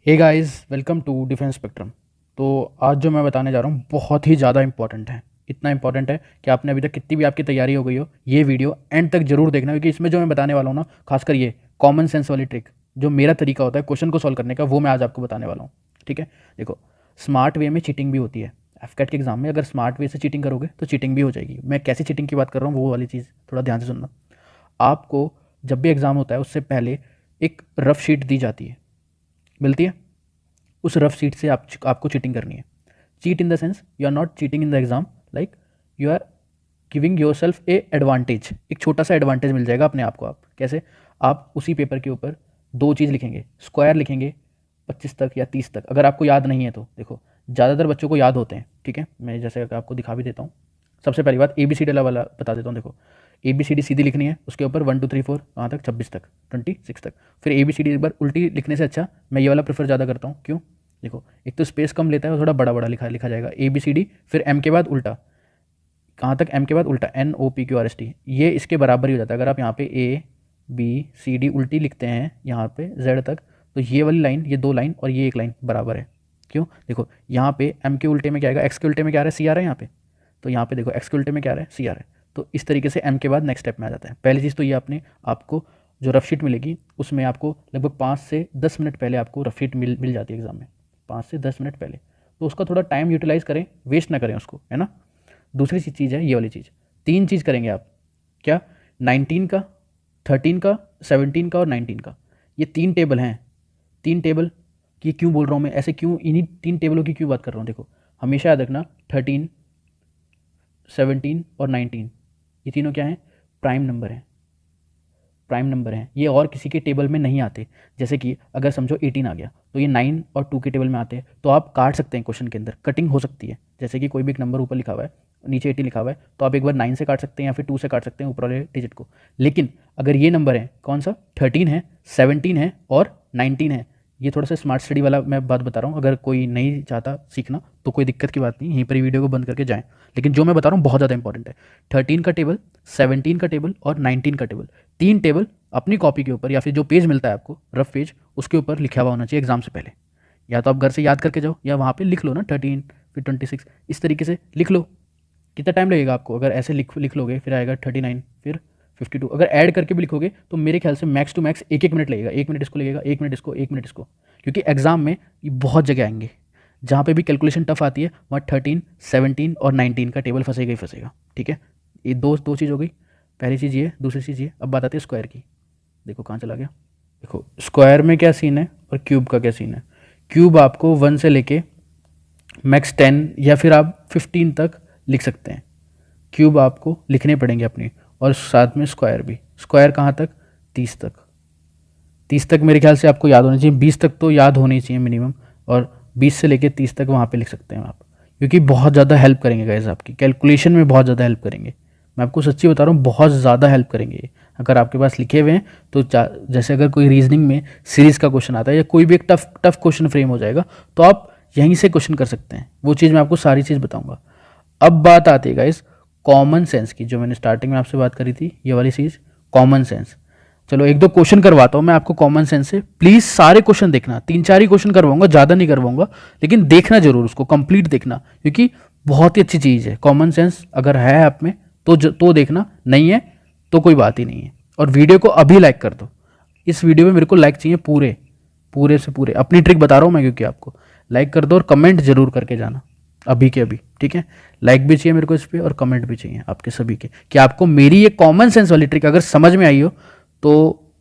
Hey guys, welcome to Defence Spectrum. तो आज जो मैं बताने जा रहा हूँ बहुत ही ज़्यादा इंपॉर्टेंट है। इतना इंपॉर्टेंट है कि आपने अभी तक कितनी भी आपकी तैयारी हो गई हो, ये वीडियो एंड तक जरूर देखना, क्योंकि इसमें जो मैं बताने वाला हूँ ना, खासकर ये कॉमन सेंस वाली ट्रिक, जो मेरा तरीका होता है क्वेश्चन को सॉल्व करने का, वो मैं आज आपको बताने वाला हूँ। ठीक है, देखो, स्मार्ट वे में चीटिंग भी होती है। एफकेट के एग्जाम में अगर स्मार्ट वे से चीटिंग करोगे तो चीटिंग भी हो जाएगी। मैं कैसी चीटिंग की बात कर रहा हूँ वो वाली चीज़ थोड़ा ध्यान से सुनना। आपको जब भी एग्ज़ाम होता है उससे पहले एक रफ शीट दी जाती है, मिलती है। उस रफ शीट से आपको चीटिंग करनी है। Cheat in the sense you are not cheating in the exam, like you are giving yourself a advantage. एक छोटा सा एडवांटेज मिल जाएगा अपने आप को। आप कैसे? आप उसी पेपर के ऊपर दो चीज़ लिखेंगे, स्क्वायर लिखेंगे 25 तक या 30 तक। अगर आपको याद नहीं है तो देखो, ज़्यादातर बच्चों को याद होते हैं। ठीक है, मैं जैसे आपको दिखा भी देता हूँ। सबसे पहली बात ABCD वाला बता देता हूँ। देखो, ABCD सीधी लिखनी है, उसके ऊपर 1 2 3 4 कहाँ तक, 26 तक, 26 तक। फिर ABCD एक बार उल्टी लिखने से अच्छा मैं ये वाला प्रेफर ज़्यादा करता हूँ। क्यों? देखो, एक तो स्पेस कम लेता है और थोड़ा बड़ा बड़ा लिखा जाएगा। ABCD फिर M के बाद उल्टा, कहाँ तक, M के बाद उल्टा, NOPQRST, ये इसके बराबर ही हो जाता है। अगर आप यहाँ पे ABCD उल्टी लिखते हैं यहाँ पे Z तक, तो ये वाली लाइन, ये दो लाइन और ये एक लाइन बराबर है। क्यों? देखो, यहाँ पे M के उल्टे में क्या आएगा, X के उल्टे में क्या आ रहा है, C आ रहा है यहाँ पे। तो यहाँ पे देखो, X के उल्टे में क्या आ रहा है, C आ रहा है। तो इस तरीके से M के बाद नेक्स्ट स्टेप में आ जाता है। पहली चीज़ तो ये आपको जो रफ शीट मिलेगी उसमें आपको लगभग 5 से 10 मिनट पहले आपको रफ शीट मिल जाती है एग्जाम में, 5 से 10 मिनट पहले। तो उसका थोड़ा टाइम यूटिलाइज करें, वेस्ट ना करें उसको, है ना। दूसरी चीज़ है ये वाली चीज़। 3 चीज़ करेंगे आप। क्या? 19 का, 13 का, 17 का और 19 का। ये 3 टेबल हैं। 3 टेबल की क्यों बोल रहा हूँ मैं, ऐसे क्यों, इन्हीं 3 टेबलों की क्यों बात कर रहा हूँ? देखो, हमेशा याद रखना, 13, 17 और 19, ये तीनों क्या हैं, प्राइम नंबर हैं। प्राइम नंबर हैं ये, और किसी के टेबल में नहीं आते। जैसे कि अगर समझो 18 आ गया तो ये 9 और 2 के टेबल में आते हैं, तो आप काट सकते हैं क्वेश्चन के अंदर, कटिंग हो सकती है। जैसे कि कोई भी एक नंबर ऊपर लिखा हुआ है, नीचे 18 लिखा हुआ है, तो आप एक बार 9 से काट सकते हैं या फिर 2 से काट सकते हैं ऊपर वाले डिजिट को। लेकिन अगर ये नंबर है, कौन सा, 13 है, 17 है और 19 है, ये थोड़ा सा स्मार्ट स्टडी वाला मैं बात बता रहा हूँ। अगर कोई नहीं चाहता सीखना तो कोई दिक्कत की बात नहीं, यहीं पर ही वीडियो को बंद करके जाएं। लेकिन जो मैं बता रहा हूँ बहुत ज़्यादा इंपॉर्टेंट है। 13 का टेबल, 17 का टेबल और 19 का टेबल, 3 टेबल अपनी कॉपी के ऊपर या फिर जो पेज मिलता है आपको, रफ पेज, उसके ऊपर लिखा हुआ होना चाहिए एग्जाम से पहले। या तो आप घर से याद करके जाओ या वहाँ पे लिख लो ना, 13 फिर 26, इस तरीके से लिख लो। कितना टाइम लगेगा आपको? अगर ऐसे लिख लोगे, फिर आएगा 39, फिर 52। अगर ऐड करके भी लिखोगे तो मेरे ख्याल से मैक्स टू मैक्स 1 मिनट लगेगा। 1 मिनट इसको लगेगा, 1 मिनट इसको, 1 मिनट इसको। क्योंकि एग्जाम में ये बहुत जगह आएंगे जहाँ पे भी कैलकुलेशन टफ आती है, वहाँ 13, 17 और 19 का टेबल फंसेगा ही फंसेगा। ठीक है, ये दो चीज़ हो गई। पहली चीज़ ये, दूसरी चीज़ ये। अब बात आती है स्क्वायर की। देखो कहाँ चला गया। देखो, स्क्वायर में क्या सीन है और क्यूब का क्या सीन है। क्यूब आपको 1 से लेके मैक्स 10 या फिर आप 15 तक लिख सकते हैं। क्यूब आपको लिखने पड़ेंगे अपने, और साथ में स्क्वायर भी। स्क्वायर कहाँ तक, 30 तक। 30 तक मेरे ख्याल से आपको याद होना चाहिए, 20 तक तो याद होनी चाहिए मिनिमम, और 20 से लेके 30 तक वहाँ पे लिख सकते हैं आप। क्योंकि बहुत ज़्यादा हेल्प करेंगे गाइस, आपकी कैलकुलेशन में बहुत ज़्यादा हेल्प करेंगे। मैं आपको सच्ची बता रहा हूँ, बहुत ज़्यादा हेल्प करेंगे अगर आपके पास लिखे हुए हैं। तो जैसे अगर कोई रीजनिंग में सीरीज़ का क्वेश्चन आता है या कोई भी एक टफ क्वेश्चन फ्रेम हो जाएगा, तो आप यहीं से क्वेश्चन कर सकते हैं। वो चीज़ मैं आपको सारी चीज़ बताऊँगा। अब बात आती है गाइस कॉमन सेंस की, जो मैंने स्टार्टिंग में आपसे बात करी थी, ये वाली चीज़, कॉमन सेंस। चलो एक दो क्वेश्चन करवाता हूँ मैं आपको कॉमन सेंस से। प्लीज़ सारे क्वेश्चन देखना, 3 4 ही क्वेश्चन करवाऊंगा, ज़्यादा नहीं करवाऊंगा, लेकिन देखना जरूर, उसको कंप्लीट देखना, क्योंकि बहुत ही अच्छी चीज़ है कॉमन सेंस। अगर है आप में तो देखना, नहीं है तो कोई बात ही नहीं है। और वीडियो को अभी लाइक कर दो। इस वीडियो में मेरे को लाइक चाहिए पूरे पूरे से पूरे। अपनी ट्रिक बता रहा हूँ मैं, क्योंकि आपको लाइक कर दो और कमेंट जरूर करके जाना अभी के अभी। ठीक है, लाइक भी चाहिए मेरे को इस पर और कमेंट भी चाहिए आपके सभी के, कि आपको मेरी ये कॉमन सेंस वाली ट्रिक अगर समझ में आई हो तो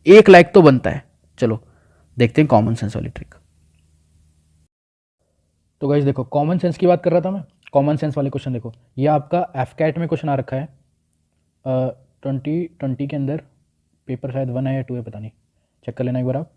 1 लाइक तो बनता है। चलो देखते हैं कॉमन सेंस वाली ट्रिक। तो गाइस देखो, कॉमन सेंस की बात कर रहा था मैं। कॉमन सेंस वाले क्वेश्चन देखो, ये आपका एफकैट में क्वेश्चन आ रखा है 2020 के अंदर। पेपर शायद 1 है या 2 है, पता नहीं, चेक कर लेना एक बार आप।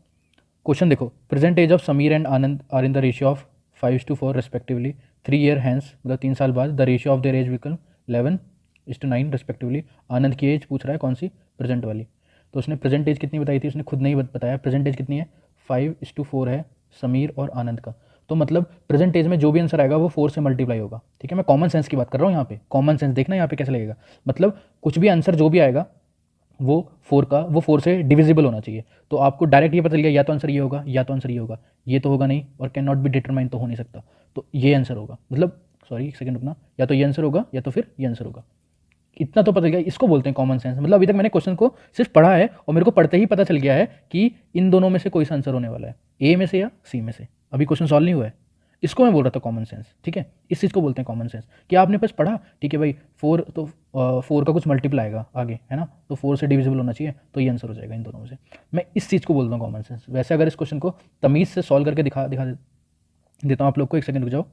क्वेश्चन देखो, present age of Sameer and Anand are in the ratio of 5:4 respectively 3 year hence, मतलब 3 साल बाद the ratio of their age become 11:9 respectively. Anand की एज पूछ रहा है कौन सी, प्रेजेंट वाली। तो उसने प्रेजेंट एज कितनी बताई थी, उसने खुद नहीं बताया। प्रेजेंट एज कितनी है, 5:4 है समीर और आनंद का। तो मतलब प्रेजेंट एज में जो भी आंसर आएगा वो 4 से मल्टीप्लाई होगा। ठीक है, मैं कॉमन सेंस की बात कर रहा हूँ यहाँ पे। कॉमन सेंस देखना यहाँ पे कैसे लगेगा, मतलब कुछ भी आंसर जो भी आएगा वो 4 से डिविजिबल होना चाहिए। तो आपको डायरेक्ट ये पता चल गया या तो आंसर ये होगा या तो आंसर ये होगा, ये तो होगा नहीं और कैन नॉट बी डिटरमाइन तो हो नहीं सकता, तो ये आंसर होगा, मतलब सॉरी एक सेकंड रुकना, या तो ये आंसर होगा या तो फिर ये आंसर होगा। इतना तो पता चल गया, इसको बोलते हैं कॉमन सेंस। मतलब अभी तक मैंने क्वेश्चन को सिर्फ पढ़ा है और मेरे को पढ़ते ही पता चल गया है कि इन दोनों में से कोई सा आंसर होने वाला है, ए में से या सी में से। अभी क्वेश्चन सॉल्व नहीं हुआ है, इसको मैं बोल रहा था कॉमन सेंस, ठीक है। इस चीज़ को बोलते हैं कॉमन सेंस कि आपने बस पढ़ा, ठीक है भाई, 4 तो 4 का कुछ मल्टीप्लाई आएगा आगे, है ना, तो 4 से डिविजिबल होना चाहिए, तो ये आंसर हो जाएगा इन दोनों में से। मैं इस चीज़ को बोलता हूँ कॉमन सेंस। वैसे अगर इस क्वेश्चन को तमीज़ से सॉल्व करके दिखा देता हूँ आप लोग को, एक सेकंड रुक जाओ।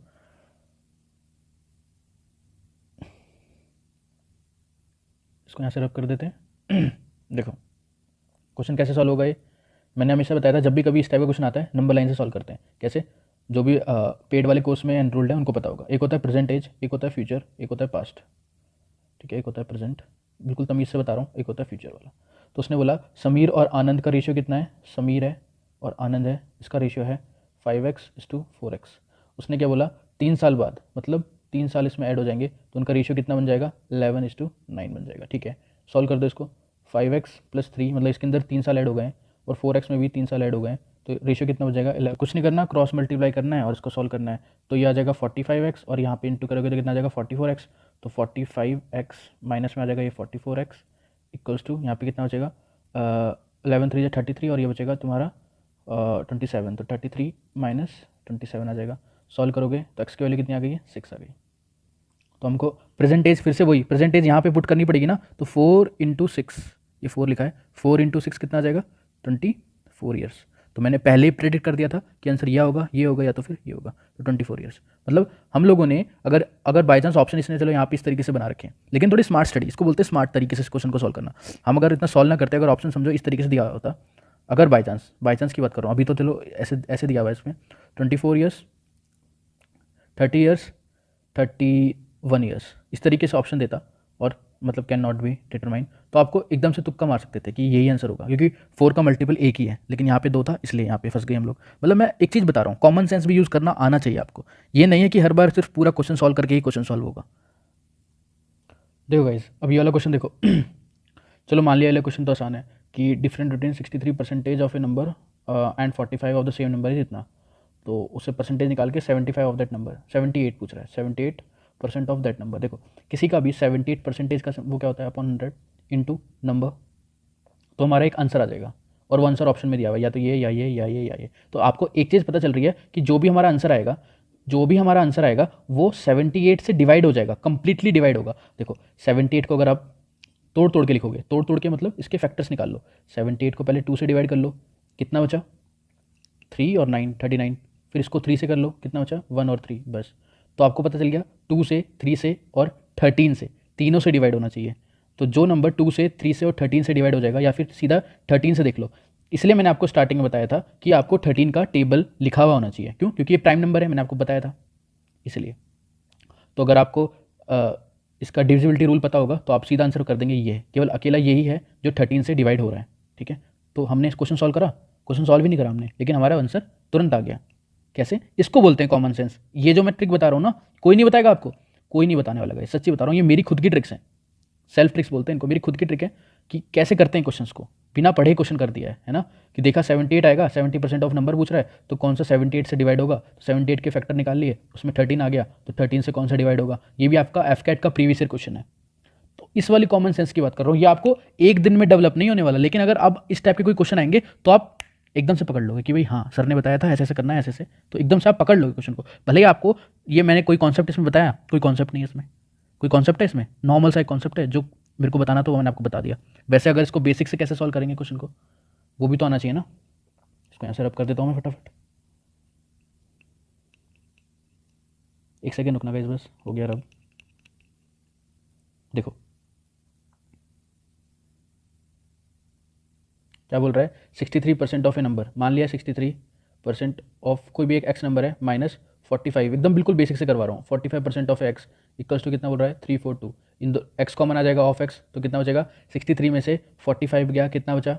इसको यहाँ से रब कर देते हैं। देखो क्वेश्चन कैसे सॉल्व होगा ये, मैंने हमेशा बताया था जब भी कभी इस टाइप का क्वेश्चन आता है नंबर लाइन से सॉल्व करते हैं। कैसे, जो भी पेड वाले कोर्स में एनरोल्ड है उनको पता होगा, एक होता है प्रेजेंट एज, एक होता है फ्यूचर, एक होता है पास्ट, ठीक है, एक होता है प्रेजेंट, बिल्कुल तमीज़ से बता रहा हूँ, एक होता है फ्यूचर वाला। तो उसने बोला समीर और आनंद का रेशियो कितना है, समीर है और आनंद है, इसका रेशियो है 5x/4x। उसने क्या बोला 3 साल बाद, मतलब 3 साल इसमें ऐड हो जाएंगे तो उनका रेशियो कितना बन जाएगा, 11:9 बन जाएगा, ठीक है। सॉल्व कर दो इसको, 5x + 3 मतलब इसके अंदर 3 साल ऐड हो गए हैं और 4x में भी 3 साल ऐड हो गए हैं, तो रेशियो कितना हो जाएगा 11। कुछ नहीं करना, क्रॉस मल्टीप्लाई करना है और इसको सॉल्व करना है, तो ये आ जाएगा 45x और यहाँ पे इंटू करोगे तो कितना आ जाएगा 44x, तो 45x माइनस में आ जाएगा ये 44x इक्वल्स टू यहाँ पे कितना बचेगा 11 3 33 और ये बचेगा तुम्हारा 27, तो 33 माइनस 27 आ जाएगा। सॉल्व करोगे तो x की वैल्यू कितनी आ गई है, 6 आ गई। तो हमको प्रेजेंटेज फिर से वही प्रेजेंटेज यहाँ पे पुट करनी पड़ेगी ना, तो 4 × 6, ये 4 लिखा है, 4 × 6 कितना आ जाएगा 24 ईयर्स। तो मैंने पहले ही प्रेडिक्ट कर दिया था कि आंसर यह होगा, ये होगा या तो फिर ये होगा, तो 24 ईयर्स। मतलब हम लोगों ने अगर बाई चांस ऑप्शन इसने चलो यहाँ पे इस तरीके से बना रखे हैं, लेकिन थोड़ी स्मार्ट स्टडी, इसको बोलते हैं स्मार्ट तरीके से इस क्वेश्चन को सॉल्व करना। हम अगर इतना सॉल्व ना करते, अगर ऑप्शन समझो इस तरीके से दिया होता, अगर बाई चांस की बात कर रहा हूँ, अभी तो चलो ऐसे ऐसे दिया हुआ है इसमें 24 ईयर्स, 30 ईयर्स, 31 ईयर्स, इस तरीके से ऑप्शन देता और मतलब कैन नॉट बी डिटरमाइन, तो आपको एकदम से तुक्का मार सकते थे कि यही आंसर होगा, क्योंकि 4 का मल्टीपल एक ही है, लेकिन यहाँ पे 2 था, इसलिए यहाँ पे फंस गए हम लोग। मतलब मैं एक चीज़ बता रहा हूँ, कॉमन सेंस भी यूज़ करना आना चाहिए आपको। ये नहीं है कि हर बार सिर्फ पूरा क्वेश्चन सॉल्व करके ही क्वेश्चन सॉल्व होगा। देखो गाइज, अब ये वाला क्वेश्चन देखो। चलो मान लिया, वाला क्वेश्चन तो आसान है कि different between 63% of A number and 45 of the same number is इतना, तो उससे परसेंटेज निकाल के 75 ऑफ दैट नंबर, 78 पूछ रहा है, 78% ऑफ दैट नंबर। देखो किसी का भी 78% का वो क्या होता है अपॉन 100 इंटू नंबर, तो हमारा एक आंसर आ जाएगा और वो आंसर ऑप्शन में दिया हुआ है, या तो ये या ये या ये या ये। तो आपको एक चीज़ पता चल रही है कि जो भी हमारा आंसर आएगा वो 78 से डिवाइड हो जाएगा, कंप्लीटली डिवाइड होगा। देखो 78 को अगर आप तोड़ के लिखोगे, तोड़ के मतलब इसके फैक्टर्स निकाल लो, 78 को पहले 2 से डिवाइड कर लो, कितना बचा 3 और 9 39, फिर इसको 3 से कर लो, कितना बचा 1 और 3, बस। तो आपको पता चल गया 2 से, 3 से और 13 से, तीनों से डिवाइड होना चाहिए। तो जो नंबर 2 से, 3 से और 13 से डिवाइड हो जाएगा, या फिर सीधा 13 से देख लो। इसलिए मैंने आपको स्टार्टिंग में बताया था कि आपको 13 का टेबल लिखा हुआ होना चाहिए, क्यों, क्योंकि ये प्राइम नंबर है, मैंने आपको बताया था इसलिए। तो अगर आपको इसका डिविजिबिलिटी रूल पता होगा तो आप सीधा आंसर कर देंगे, ये केवल अकेला यही है जो 13 से डिवाइड हो रहा है, ठीक है। तो हमने इस क्वेश्चन सॉल्व करा, क्वेश्चन सॉल्व ही नहीं करा हमने, लेकिन हमारा आंसर तुरंत आ गया। कैसे, इसको बोलते हैं कॉमन सेंस। ये जो मैं ट्रिक बता रहा हूँ ना, कोई नहीं बताएगा आपको, कोई नहीं बताने वाला है, सच्ची बता रहा हूँ, ये मेरी खुद की ट्रिक्स हैं, सेल्फ ट्रिक्स बोलते हैं इनको, मेरी खुद की ट्रिक है कि कैसे करते हैं क्वेश्चंस को, बिना पढ़े क्वेश्चन कर दिया है ना, कि देखा 78 आएगा, 70% ऑफ नंबर पूछ रहा है, तो कौन सा 78 से डिवाइड होगा, 78 के फैक्टर निकाल लिए, उसमें 13 आ गया, तो 13 से कौन सा डिवाइड होगा। ये भी आपका एफकेट का प्रीवियस ईयर क्वेश्चन है। तो इस वाली कॉमन सेंस की बात कर रहा हूँ, ये आपको एक दिन में डेवलप नहीं होने वाला, लेकिन अगर अब इस टाइप के कोई क्वेश्चन आएंगे तो आप एकदम से पकड़ लोगे कि भाई हाँ सर ने बताया था ऐसे ऐसे करना है, ऐसे ऐसे, तो एकदम से आप पकड़ लोगे क्वेश्चन को। भले ही आपको ये मैंने कोई कॉन्सेप्ट इसमें बताया, कोई कॉन्सेप्ट नहीं है इसमें, कोई कॉन्सेप्ट है इसमें, नॉर्मल सा एक कॉन्सेप्ट है जो मेरे को बताना, तो वो मैंने आपको बता दिया। वैसे अगर इसको बेसिक से कैसे सॉल्व करेंगे क्वेश्चन को, वो भी तो आना चाहिए ना। इसको यहाँ से रब कर देता हूँ मैं फटाफट, एक सेकेंड रुकना गाइस, बस हो गया रब। देखो क्या बोल रहा है, 63% ऑफ ए नंबर, मान लिया 63% ऑफ कोई भी एक एक्स नंबर है माइनस 45, एकदम बिल्कुल बेसिक से करवा रहा हूँ, 45% ऑफ एक्स इक्वल्स टू कितना बोल रहा है 342, इन दो एक्स कॉमन आ जाएगा ऑफ एक्स, तो कितना बचेगा 63 में से 45 गया, कितना बचा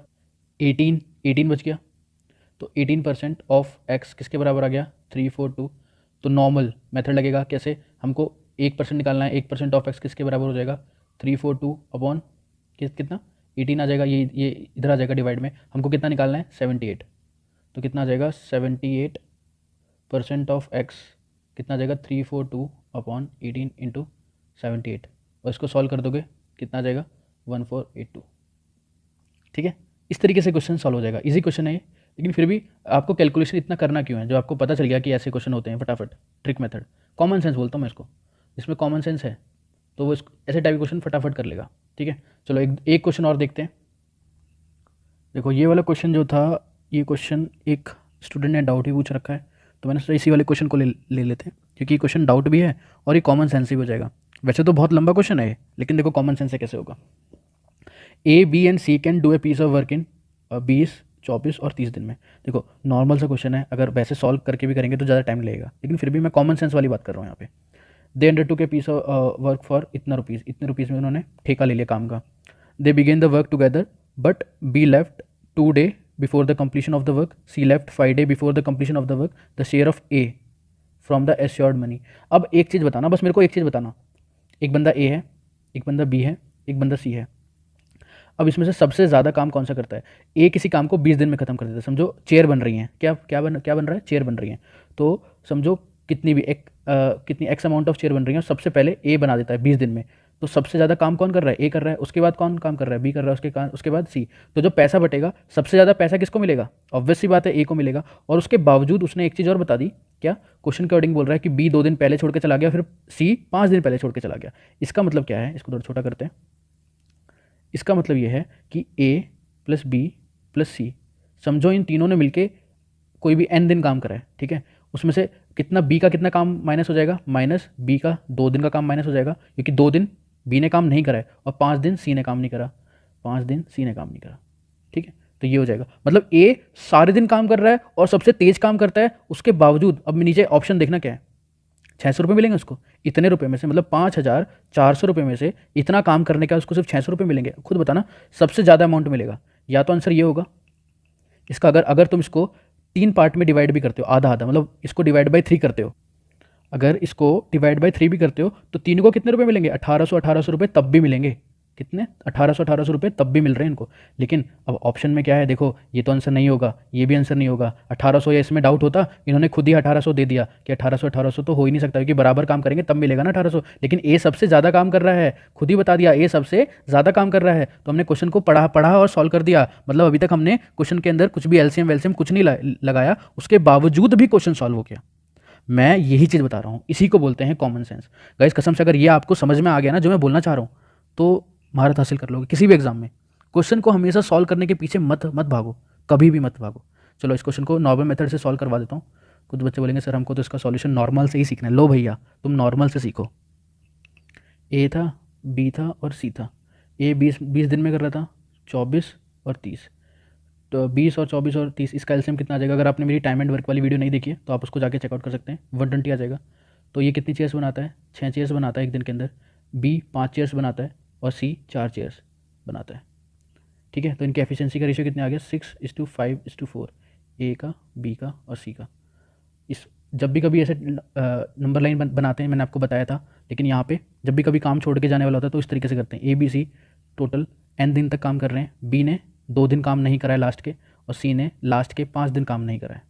18 बच गया। तो 18% ऑफ एक्स किसके बराबर आ गया 342। तो नॉर्मल मेथड लगेगा, कैसे, हमको 1% निकालना है, 1% ऑफ एक्स किसके बराबर हो जाएगा 342 अपॉन कितना 18 आ जाएगा, ये इधर आ जाएगा डिवाइड में, हमको कितना निकालना है 78, तो कितना आ जाएगा 78% ऑफ एक्स कितना आ जाएगा 342/18 इंटू 78, और इसको सॉल्व कर दोगे कितना आ जाएगा 1482। ठीक है, इस तरीके से क्वेश्चन सॉल्व हो जाएगा, इजी क्वेश्चन है ये, लेकिन फिर भी आपको कैलकुलेशन इतना करना क्यों है, जो आपको पता चल गया कि ऐसे क्वेश्चन होते हैं फटाफट, ट्रिक मेथड, कॉमन सेंस बोलता हूँ मैं इसको, इसमें कॉमन सेंस है तो वो ऐसे टाइप के क्वेश्चन फटाफट कर लेगा। ठीक है, चलो एक क्वेश्चन और देखते हैं। देखो ये वाला क्वेश्चन जो था, ये क्वेश्चन एक स्टूडेंट ने डाउट ही पूछ रखा है, तो मैंने सोचा इसी वाले क्वेश्चन को ले लेते हैं, क्योंकि ये क्वेश्चन डाउट भी है और ये कॉमन सेंस भी हो जाएगा। वैसे तो बहुत लंबा क्वेश्चन है, लेकिन देखो कॉमन सेंस से कैसे होगा। A B and C can do a piece of work in 20, 24 और 30 दिन में। देखो नॉर्मल सा क्वेश्चन है, अगर वैसे सॉल्व करके भी करेंगे तो ज़्यादा टाइम लगेगा, लेकिन फिर भी मैं कॉमन सेंस वाली बात कर रहा हूँ यहाँ पे। They undertook a piece of work for इतना रुपीज़, इतने रुपीज़ में उन्होंने ठेका ले लिया काम का। They began the work together but B left 2 day before the completion of the work, C left 5 day before the completion of the work, the share of A from the assured money. अब एक चीज़ बताना, बस मेरे को एक चीज़ बताना, एक बंदा ए है, एक बंदा बी है, एक बंदा सी है। अब इसमें से सबसे ज़्यादा काम कौन सा करता है? ए किसी काम को 20 दिन में ख़त्म कर देता है। समझो चेयर बन रही हैं, क्या बन रहा है? चेयर बन रही हैं। तो समझो कितनी भी कितनी एक्स अमाउंट ऑफ चेयर बन रही है, सबसे पहले ए बना देता है 20 दिन में। तो सबसे ज़्यादा काम कौन कर रहा है? ए कर रहा है। उसके बाद कौन काम कर रहा है? बी कर रहा है। उसके बाद सी। तो जो पैसा बटेगा, सबसे ज़्यादा पैसा किसको मिलेगा? ऑब्वियस सी बात है, ए को मिलेगा। और उसके बावजूद उसने एक चीज़ और बता दी, क्या? क्वेश्चन के अकॉर्डिंग बोल रहा है कि बी 2 दिन पहले छोड़ के चला गया, फिर सी 5 दिन पहले छोड़ के चला गया। इसका मतलब क्या है? इसको थोड़ा छोटा करते हैं। इसका मतलब ये है कि ए प्लस बी प्लस सी, समझो इन तीनों ने मिलके कोई भी n दिन काम करा है, ठीक है? उसमें से कितना बी का कितना काम माइनस हो जाएगा? माइनस बी का 2 दिन का काम माइनस हो जाएगा, क्योंकि 2 दिन बी ने काम नहीं करा है और 5 दिन सी ने काम नहीं करा, 5 दिन सी ने काम नहीं करा। ठीक है, तो ये हो जाएगा। मतलब ए सारे दिन काम कर रहा है और सबसे तेज काम करता है, उसके बावजूद अब नीचे ऑप्शन देखना क्या है, 600 रुपये मिलेंगे उसको इतने रुपये में से, मतलब 5400 रुपये में से इतना काम करने का उसको सिर्फ 600 रुपये मिलेंगे। खुद बताना सबसे ज़्यादा अमाउंट मिलेगा। या तो आंसर ये होगा इसका, अगर तुम इसको 3 पार्ट में डिवाइड भी करते हो, आधा आधा, मतलब इसको डिवाइड बाई 3 करते हो, अगर इसको डिवाइड बाई 3 भी करते हो तो तीनों को कितने रुपए मिलेंगे? 1800 रुपये तब भी मिलेंगे। कितने? 1800 रुपये तब भी मिल रहे हैं इनको। लेकिन अब ऑप्शन में क्या है, देखो ये तो आंसर नहीं होगा, ये भी आंसर नहीं होगा। 1800 या इसमें डाउट होता, इन्होंने खुद ही 1800 दे दिया कि 1800 तो हो ही नहीं सकता, क्योंकि बराबर काम करेंगे तब मिलेगा ना 1800। लेकिन ए सबसे ज़्यादा काम कर रहा है, खुद ही बता दिया ए सबसे ज़्यादा काम कर रहा है, तो हमने क्वेश्चन को पढ़ा और सॉल्व कर दिया। मतलब अभी तक हमने क्वेश्चन के अंदर कुछ भी एलसीएम वेलसीएम कुछ नहीं लगाया, उसके बावजूद भी क्वेश्चन सॉल्व हो गया। मैं यही चीज़ बता रहा हूँ, इसी को बोलते हैं कॉमन सेंस। गाइस कसम से अगर ये आपको समझ में आ गया ना जो मैं बोलना चाह रहा हूँ, तो महारत हासिल कर लोगे किसी भी एग्जाम में। क्वेश्चन को हमेशा सॉल्व करने के पीछे मत भागो, कभी भी मत भागो। चलो इस क्वेश्चन को नॉर्मल मेथड से सॉल्व करवा देता हूँ। कुछ बच्चे बोलेंगे सर हमको तो इसका सॉल्यूशन नॉर्मल से ही सीखना है। लो भैया, तुम नॉर्मल से सीखो। ए था, बी था और सी था। ए 20 दिन में कर रहा था, 24 और 30। तो 20 और 24 और 30, इसका एलसीएम कितना आ जाएगा? अगर आपने मेरी टाइम एंड वर्क वाली वीडियो नहीं देखी है तो आप उसको जाके चेकआउट कर सकते हैं। 120 आ जाएगा। तो ये कितनी चेयर्स बनाता है? 6 चेयर्स बनाता है एक दिन के अंदर। बी 5 चेयर्स बनाता है और सी 4 चेयर्स बनाता है। ठीक है, तो इनकी एफिशिएंसी का रेशियो कितना आ गया? 6:5:4, ए का, बी का और सी का। इस जब भी कभी ऐसे नंबर लाइन बनाते हैं, मैंने आपको बताया था, लेकिन यहाँ पे जब भी कभी काम छोड़ के जाने वाला होता है तो इस तरीके से करते हैं। A B C total n दिन तक काम कर रहे हैं, बी ने 2 दिन काम नहीं करा है लास्ट के, और सी ने लास्ट के 5 दिन काम नहीं करा है,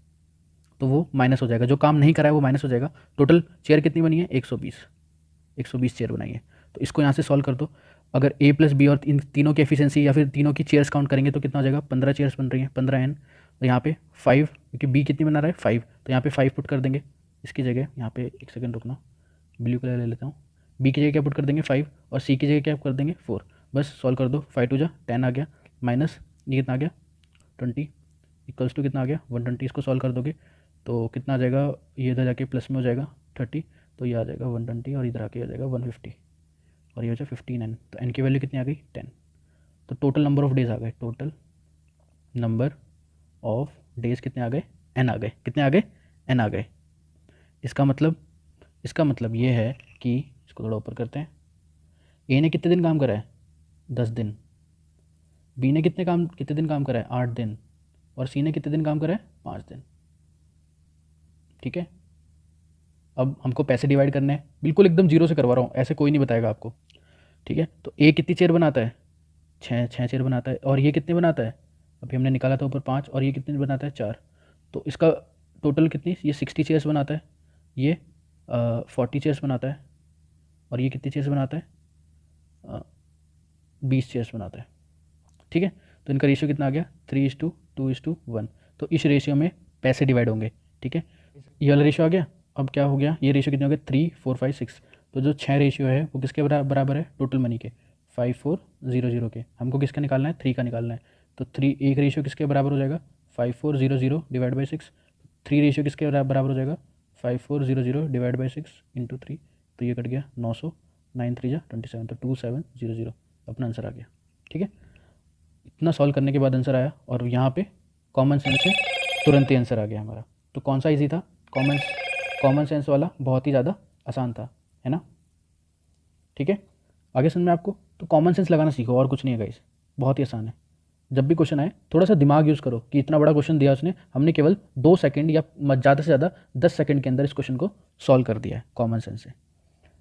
तो वो माइनस हो जाएगा। जो काम नहीं करा है वो माइनस हो जाएगा। टोटल चेयर कितनी बनी है? 120 चेयर बनाई है। तो इसको यहाँ से सॉल्व कर दो। अगर ए प्लस बी और इन तीनों की एफिशिएंसी या फिर तीनों की चेयर्स काउंट करेंगे तो कितना हो जाएगा? 15 चेयर्स बन रही हैं, 15n। तो यहाँ पे 5, क्योंकि बी कितनी बना रहा है? 5, तो यहाँ पे 5 पुट कर देंगे इसकी जगह। यहाँ पे एक सेकंड रुकना, ब्लू कलर ले लेता हूँ। बी की जगह क्या पुट कर देंगे? 5, और सी की जगह क्या कर देंगे? 4। बस सॉल्व कर दो। 5 2 10 आ गया, माइनस ये कितना आ गया? 20 इक्वल्स टू कितना आ गया? 120। इसको सॉल्व कर दोगे तो कितना आ जाएगा? ये इधर जाके प्लस में हो जाएगा 30, तो ये आ जाएगा 120, और इधर आके आ जाएगा 150, और ये हो जाए 15n। तो n की वैल्यू कितनी आ गई? 10। तो टोटल नंबर ऑफ डेज आ गए, टोटल नंबर ऑफ डेज कितने आ गए? n आ गए। कितने आ गए? n आ गए। इसका मतलब ये है कि, इसको थोड़ा ऊपर करते हैं, ए ने कितने दिन काम करा है? 10 दिन। बी ने कितने दिन काम करा है? 8 दिन। और सी ने कितने दिन काम करा है? 5 दिन। ठीक है, अब हमको पैसे डिवाइड करने हैं, बिल्कुल एकदम जीरो से करवा रहा हूँ, ऐसे कोई नहीं बताएगा आपको। ठीक है, तो ए कितनी चेयर बनाता है? छः छः चेयर बनाता है। और ये कितने बनाता है, अभी हमने निकाला था ऊपर 5, और ये कितने बनाता है 4। तो इसका टोटल कितनी, ये 60 चेयर्स बनाता है, ये 40 चेयर्स बनाता है, और ये कितनी चेयर्स बनाता है, 20 चेयर्स बनाता है। ठीक है, तो इनका रेशियो कितना आ गया, 3:2:1। तो इस रेशियो में पैसे डिवाइड होंगे। ठीक है, ये वाला रेशियो आ गया। अब क्या हो गया, ये रेशियो कितने हो गए, 3 4 5 6। तो जो 6 रेशियो है वो किसके बराबर है, टोटल मनी के 5400 के। हमको किसका निकालना है, 3 का निकालना है। तो 3 एक रेशियो किसके बराबर हो जाएगा, 5400 डिवाइड बाई 6। 3 रेशियो किसके बराबर हो जाएगा, 5400 डिवाइड बाई 6 इंटू 3। तो ये कट गया 900, 9 3 जा 27, तो 2700 अपना आंसर आ गया। ठीक है, इतना सॉल्व करने के बाद आंसर आया, और यहाँ पे कॉमन सेंस से तुरंत ही आंसर आ गया हमारा। तो कौन सा इजी था, कॉमन सेंस वाला बहुत ही ज़्यादा आसान था, है ना। ठीक है, आगे समझ में आपको। तो कॉमन सेंस लगाना सीखो, और कुछ नहीं है गाइस, बहुत ही आसान है। जब भी क्वेश्चन आए थोड़ा सा दिमाग यूज़ करो कि इतना बड़ा क्वेश्चन दिया उसने, हमने केवल 2 सेकंड या ज़्यादा से ज़्यादा 10 सेकंड के अंदर इस क्वेश्चन को सॉल्व कर दिया है कॉमन सेंस से।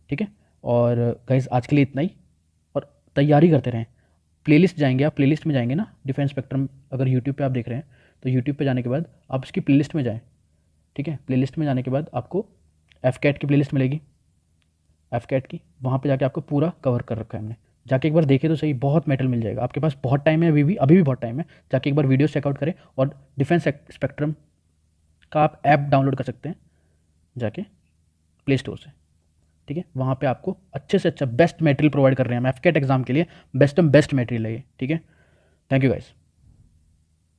ठीक है, और गाइस आज के लिए इतना ही, और तैयारी करते रहें। प्लेलिस्ट जाएंगे आप, प्लेलिस्ट में जाएंगे ना, डिफेंस स्पेक्ट्रम अगर यूट्यूब पे आप देख रहे हैं तो यूट्यूब पे जाने के बाद आप इसकी प्लेलिस्ट में जाएं। ठीक है, प्लेलिस्ट में जाने के बाद आपको एफकैट की प्लेलिस्ट मिलेगी, एफकैट की, वहाँ पे जाके आपको पूरा कवर कर रखा है हमने। जाके एक बार देखे तो सही, बहुत मेटल मिल जाएगा आपके पास, बहुत टाइम है अभी भी बहुत टाइम है। जाके एक बार वीडियो चेकआउट करें, और डिफेंस स्पेक्ट्रम का आप ऐप डाउनलोड कर सकते हैं जाके प्ले स्टोर से। ठीक है, वहाँ पे आपको अच्छे से अच्छा बेस्ट मटेरियल प्रोवाइड कर रहे हैं हम एफकेट एग्जाम के लिए, बेस्ट एंड बेस्ट मटेरियल है ये। ठीक है, थैंक यू गाइस।